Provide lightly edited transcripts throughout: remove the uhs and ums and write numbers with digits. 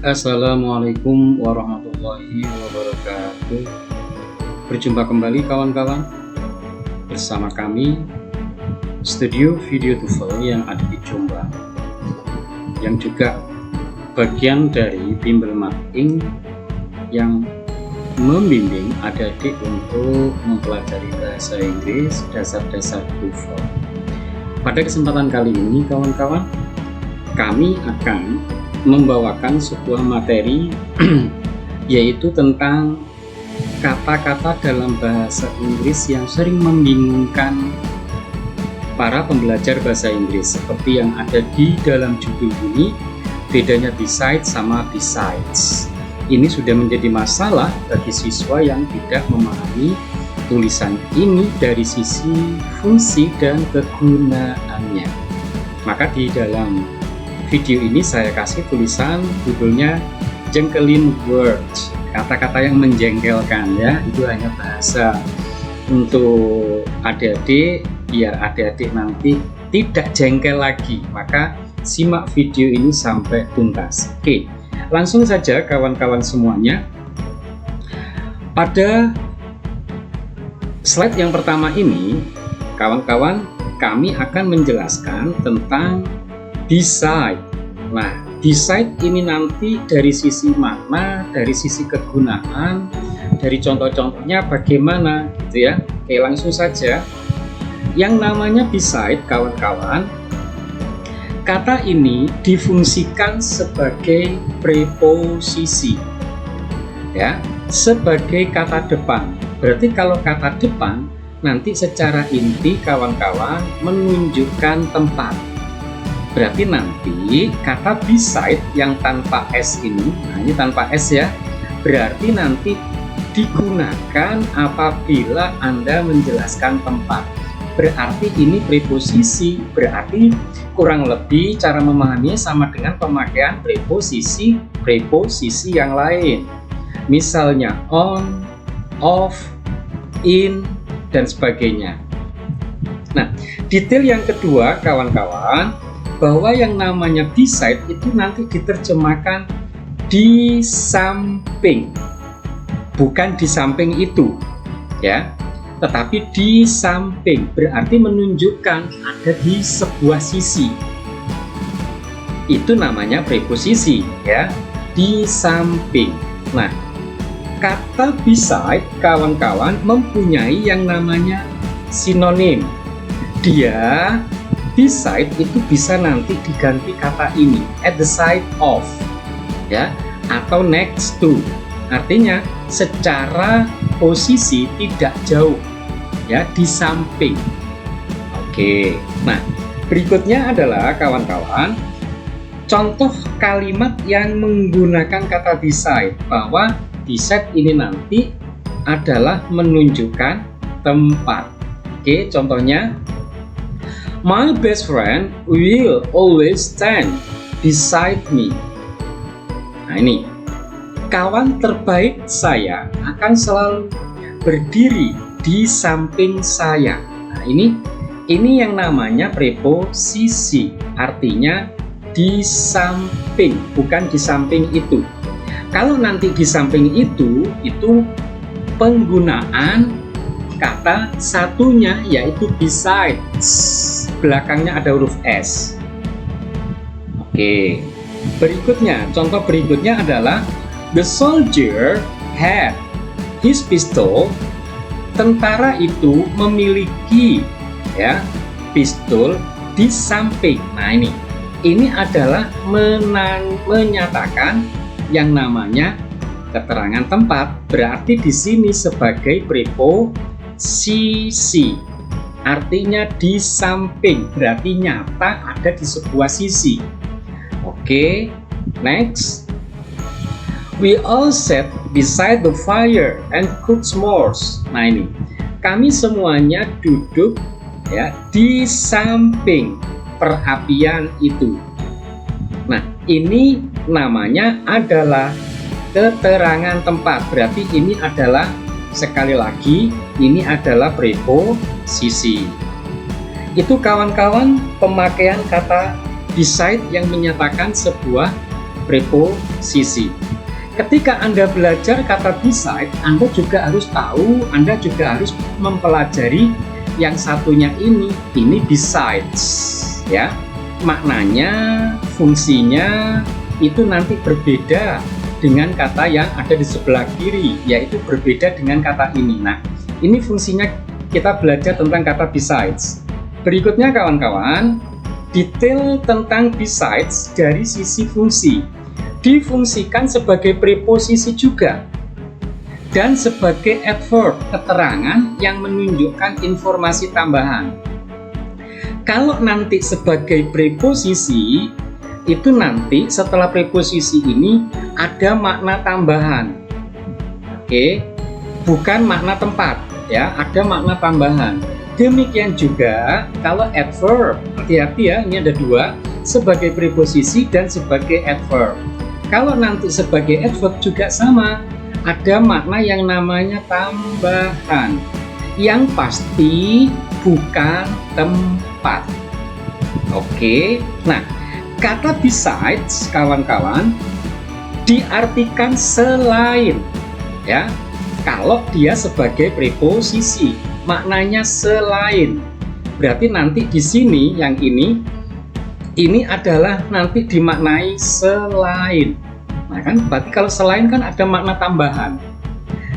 Assalamualaikum warahmatullahi wabarakatuh. Berjumpa kembali kawan-kawan bersama kami Studio Video TOEFL yang ada di Jombang, yang juga bagian dari Bimbel Mat Inc. yang membimbing adik-adik untuk mempelajari bahasa Inggris dasar-dasar TOEFL. Pada kesempatan kali ini kawan-kawan, kami akan membawakan sebuah materi yaitu tentang kata-kata dalam bahasa Inggris yang sering membingungkan para pembelajar bahasa Inggris, seperti yang ada di dalam judul ini. Bedanya beside sama besides ini sudah menjadi masalah bagi siswa yang tidak memahami tulisan ini dari sisi fungsi dan kegunaannya. Maka di dalam video ini saya kasih tulisan judulnya jengkelin words, kata-kata yang menjengkelkan ya. Itu hanya bahasa untuk adik-adik biar adik-adik nanti tidak jengkel lagi. Maka simak video ini sampai tuntas. Oke, langsung saja kawan-kawan semuanya. Pada slide yang pertama ini kawan-kawan, kami akan menjelaskan tentang beside. Nah, beside ini nanti dari sisi makna, dari sisi kegunaan, dari contoh-contohnya bagaimana gitu ya. Oke, langsung saja. Yang namanya beside kawan-kawan, kata ini difungsikan sebagai preposisi ya, sebagai kata depan. Berarti kalau kata depan nanti secara inti kawan-kawan menunjukkan tempat. Berarti nanti kata beside yang tanpa S ini, nah ini tanpa S ya, berarti nanti digunakan apabila Anda menjelaskan tempat. Berarti ini preposisi, berarti kurang lebih cara memahaminya sama dengan pemakaian preposisi yang lain. Misalnya on, off, in, dan sebagainya. Nah, detail yang kedua kawan-kawan, bahwa yang namanya beside itu nanti diterjemahkan di samping, bukan di samping itu ya, tetapi di samping, berarti menunjukkan ada di sebuah sisi. Itu namanya preposisi ya, di samping. Nah, kata beside kawan-kawan mempunyai yang namanya sinonim. Dia beside itu bisa nanti diganti kata ini at the side of ya, atau next to. Artinya secara posisi tidak jauh ya, di samping. Oke. Nah, berikutnya adalah kawan-kawan contoh kalimat yang menggunakan kata beside, bahwa beside ini nanti adalah menunjukkan tempat. Oke, contohnya my best friend will always stand beside me. Nah ini, kawan terbaik saya akan selalu berdiri di samping saya. Nah ini yang namanya preposisi, artinya di samping, bukan di samping itu. Kalau nanti di samping itu penggunaan kata satunya yaitu besides, belakangnya ada huruf S. Oke, berikutnya, contoh berikutnya adalah the soldier had his pistol. Tentara itu memiliki ya pistol di samping. Nah ini adalah menyatakan yang namanya keterangan tempat. Berarti di sini sebagai preposisi, artinya di samping, berarti nyata ada di sebuah sisi. Oke, next. We all sat beside the fire and cooked s'mores. Nah ini, kami semuanya duduk ya di samping perapian itu. Nah ini namanya adalah keterangan tempat. Berarti ini adalah, sekali lagi, ini adalah preposisi. Itu kawan-kawan pemakaian kata beside yang menyatakan sebuah preposisi. Ketika Anda belajar kata beside, Anda juga harus tahu, Anda juga harus mempelajari yang satunya ini besides, ya. Maknanya, fungsinya itu nanti berbeda dengan kata yang ada di sebelah kiri, yaitu berbeda dengan kata ini. Nah, ini fungsinya kita belajar tentang kata besides. Berikutnya kawan-kawan, detail tentang besides dari sisi fungsi. Difungsikan sebagai preposisi juga dan sebagai adverb, keterangan yang menunjukkan informasi tambahan. Kalau nanti sebagai preposisi, itu nanti setelah preposisi ini ada makna tambahan. Oke, bukan makna tempat, ya, ada makna tambahan. Demikian juga kalau adverb, hati-hati ya, ini ada dua, sebagai preposisi dan sebagai adverb. Kalau nanti sebagai adverb juga sama, ada makna yang namanya tambahan, yang pasti bukan tempat. Oke, nah kata besides kawan-kawan diartikan selain, ya. Kalau dia sebagai preposisi, maknanya selain. Berarti nanti di sini yang ini adalah nanti dimaknai selain. Nah kan berarti kalau selain kan ada makna tambahan.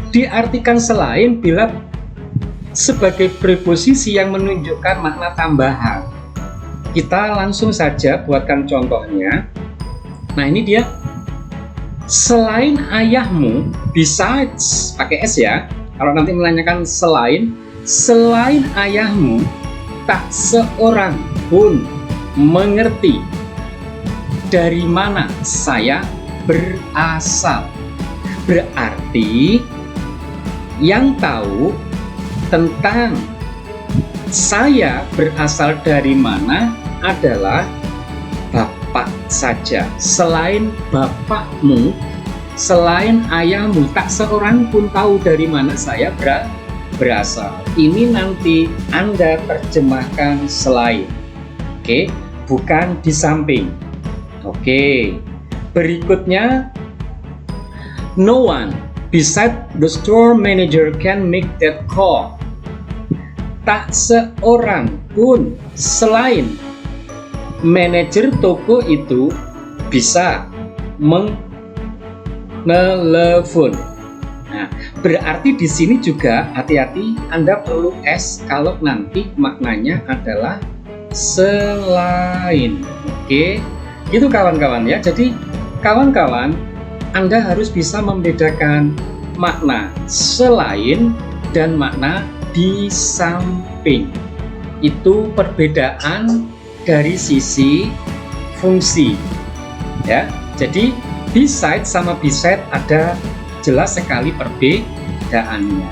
Diartikan selain bila sebagai preposisi yang menunjukkan makna tambahan. Kita langsung saja buatkan contohnya. Nah ini dia. Selain ayahmu, besides, pakai S ya. Kalau nanti menanyakan selain ayahmu, tak seorang pun mengerti dari mana saya berasal. Berarti yang tahu tentang saya berasal dari mana adalah bapak saja. Selain bapakmu, selain ayahmu, tak seorang pun tahu dari mana saya berasal. Ini nanti Anda terjemahkan selain. Oke, bukan di samping. Oke, berikutnya, no one beside the store manager can make that call. Tak seorang pun selain manajer toko itu bisa menelepon. Nah, berarti di sini juga hati-hati, Anda perlu S kalau nanti maknanya adalah selain. Oke, gitu kawan-kawan ya. Jadi kawan-kawan, Anda harus bisa membedakan makna selain dan makna di samping. Itu perbedaan dari sisi fungsi, ya. Jadi beside sama beside ada jelas sekali perbedaannya.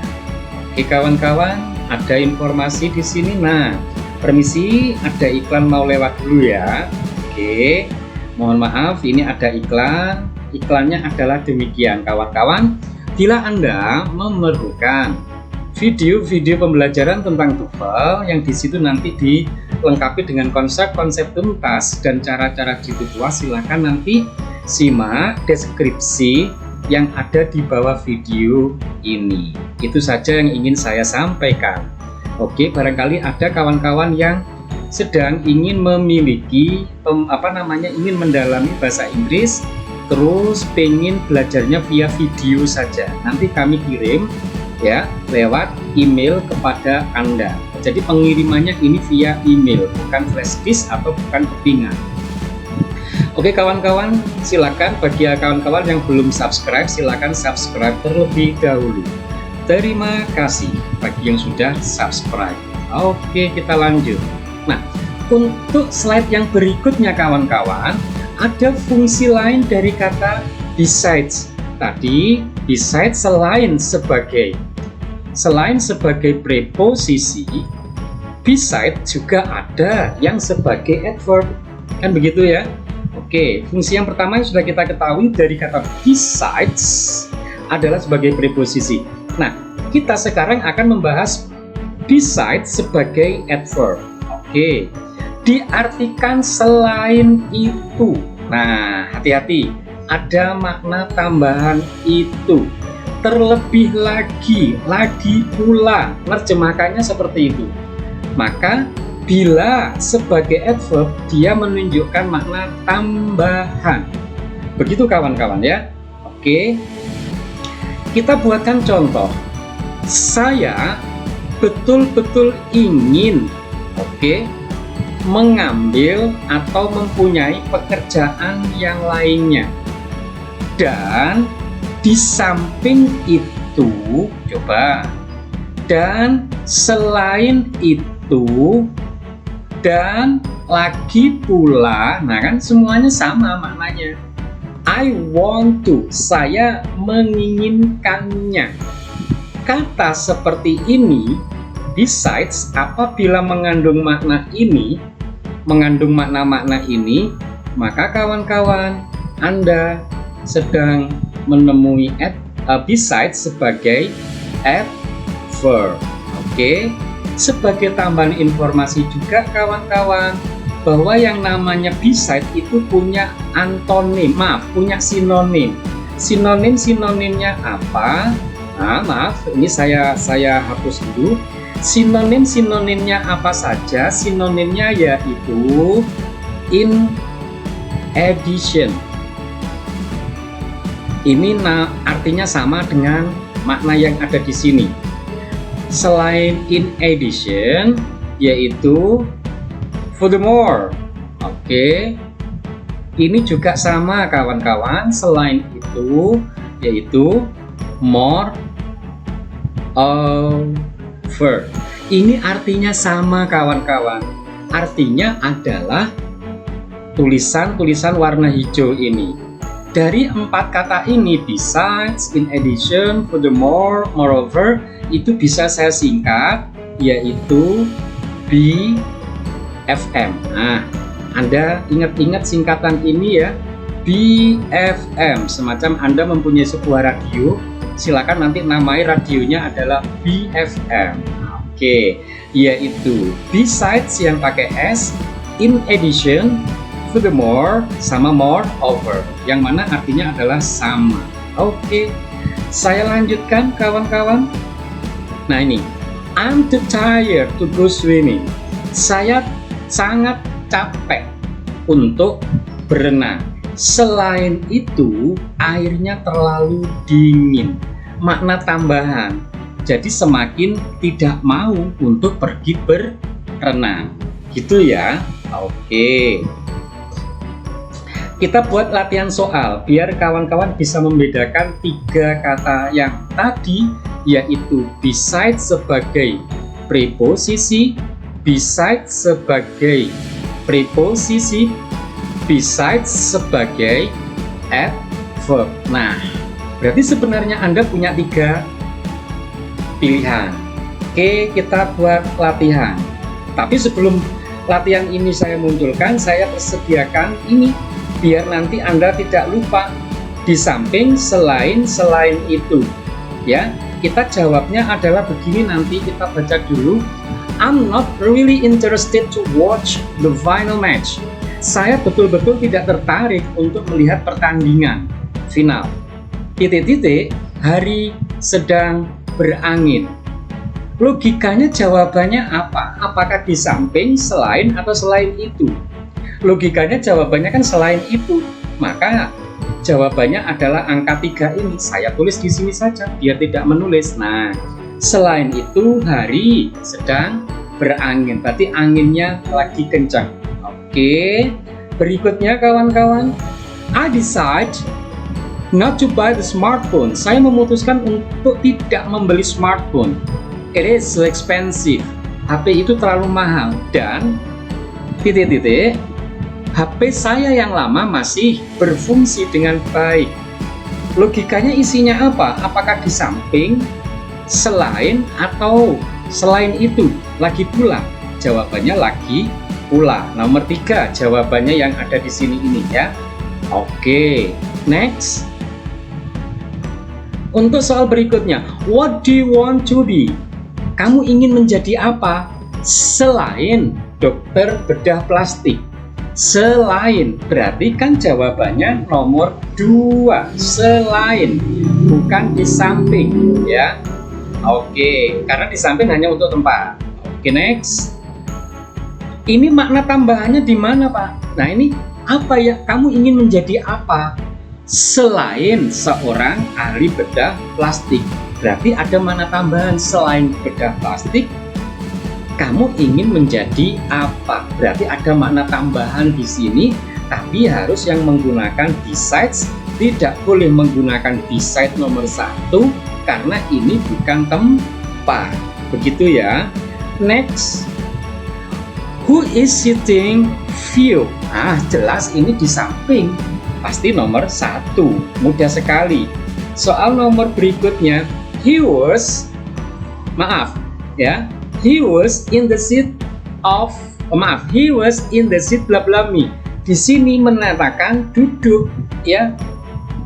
Oke kawan-kawan, ada informasi di sini. Nah, permisi, ada iklan mau lewat dulu ya. Oke, mohon maaf, ini ada iklan. Iklannya adalah demikian kawan-kawan. Bila Anda memerlukan video-video pembelajaran tentang TOEFL yang di situ nanti dilengkapi dengan konsep-konsep tuntas dan cara-cara jitu puas, silakan nanti simak deskripsi yang ada di bawah video ini. Itu saja yang ingin saya sampaikan. Oke, barangkali ada kawan-kawan yang sedang ingin memiliki ingin mendalami bahasa Inggris, terus pengen belajarnya via video saja. Nanti kami kirim ya lewat email kepada Anda. Jadi pengirimannya ini via email, bukan flash disk atau bukan kepingan. Oke kawan-kawan, silakan bagi kawan-kawan yang belum subscribe, silakan subscribe terlebih dahulu. Terima kasih bagi yang sudah subscribe. Oke, kita lanjut. Nah, untuk slide yang berikutnya kawan-kawan, ada fungsi lain dari kata besides. Tadi besides selain sebagai preposisi, beside juga ada yang sebagai adverb. Kan begitu ya? Oke, fungsi yang pertama yang sudah kita ketahui dari kata besides adalah sebagai preposisi. Nah, kita sekarang akan membahas besides sebagai adverb. Oke, diartikan selain itu. Nah, hati-hati. ada makna tambahan itu. Terlebih lagi pula, nerjemahkannya seperti itu. Maka bila sebagai adverb dia menunjukkan makna tambahan. Begitu kawan-kawan ya. Oke. Kita buatkan contoh. Saya betul-betul ingin, mengambil atau mempunyai pekerjaan yang lainnya. Dan di samping itu, dan selain itu, dan lagi pula, nah kan semuanya sama maknanya. I want to, saya menginginkannya. Kata seperti ini, besides, apabila mengandung makna ini, mengandung makna-makna ini, maka kawan-kawan, Anda sedang menemui besides sebagai adverb. Sebagai tambahan informasi juga kawan-kawan, bahwa yang namanya beside itu punya antonim, punya sinonim. Sinonimnya apa? Ini saya hapus dulu. Sinonimnya apa saja? Sinonimnya yaitu in addition. Ini artinya sama dengan makna yang ada di sini. Selain in addition, yaitu furthermore. Ini juga sama kawan-kawan. Selain itu, yaitu more over. Ini artinya sama kawan-kawan. Artinya adalah tulisan warna hijau ini. Dari 4 kata ini, besides, in addition, furthermore, moreover, itu bisa saya singkat, yaitu BFM. Anda ingat-ingat singkatan ini ya, BFM. Semacam Anda mempunyai sebuah radio, silakan nanti namai radionya adalah BFM. Yaitu besides yang pakai S, in addition, furthermore, sama moreover, yang mana artinya adalah sama. Saya lanjutkan kawan-kawan. Nah ini, I'm too tired to go swimming. Saya sangat capek untuk berenang. Selain itu, airnya terlalu dingin. Makna tambahan. Jadi semakin tidak mau untuk pergi berenang. Gitu ya. Kita buat latihan soal biar kawan-kawan bisa membedakan 3 kata yang tadi, yaitu besides sebagai preposisi, besides sebagai preposisi, besides sebagai adverb. Nah, berarti sebenarnya Anda punya 3 pilihan. Kita buat latihan. Tapi sebelum latihan ini saya munculkan, saya persediakan ini biar nanti Anda tidak lupa. Di samping selain itu, ya, kita jawabnya adalah begini. Nanti kita baca dulu. I'm not really interested to watch the final match. Saya betul-betul tidak tertarik untuk melihat pertandingan final. Hari sedang berangin. Logikanya jawabannya apa? Apakah di samping, selain, atau selain itu? Logikanya jawabannya kan selain itu. Maka jawabannya adalah angka 3 ini. Saya tulis di sini saja biar tidak menulis. Nah, selain itu hari sedang berangin. Berarti anginnya lagi kencang. Berikutnya kawan-kawan, I decide not to buy the smartphone. Saya memutuskan untuk tidak membeli smartphone. It is so expensive. HP itu terlalu mahal. Dan HP saya yang lama masih berfungsi dengan baik. Logikanya isinya apa? Apakah di samping, selain, atau selain itu? Lagi pula. Jawabannya lagi pula. Nomor 3 jawabannya yang ada di sini ini ya. Next. Untuk soal berikutnya, what do you want to be? Kamu ingin menjadi apa? Selain dokter bedah plastik, Selain, berarti kan jawabannya nomor 2, selain, bukan di samping ya. Oke, karena di samping hanya untuk tempat. Oke, next. Ini makna tambahannya di mana, Pak? Nah, ini apa ya? Kamu ingin menjadi apa? Selain seorang ahli bedah plastik. Berarti ada makna tambahan selain bedah plastik. Kamu ingin menjadi apa? Berarti ada makna tambahan di sini, tapi harus yang menggunakan besides. Tidak boleh menggunakan beside nomor 1 karena ini bukan tempat. Begitu ya. Next. Who is sitting view? Ah, jelas ini di samping. Pasti nomor 1. Mudah sekali. Soal nomor berikutnya, he was in the seat of he was in the seat bla bla me. Di sini menandakan duduk ya.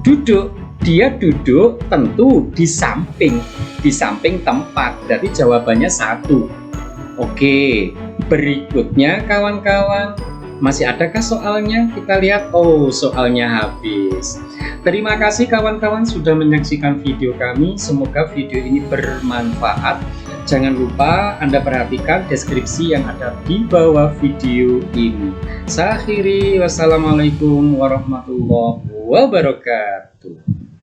Duduk. Dia duduk tentu di samping tempat. Berarti jawabannya 1. Oke, berikutnya kawan-kawan, masih adakah soalnya? Kita lihat, oh soalnya habis. Terima kasih kawan-kawan sudah menyaksikan video kami, semoga video ini bermanfaat. Jangan lupa Anda perhatikan deskripsi yang ada di bawah video ini. Saya akhiri, wassalamualaikum warahmatullahi wabarakatuh.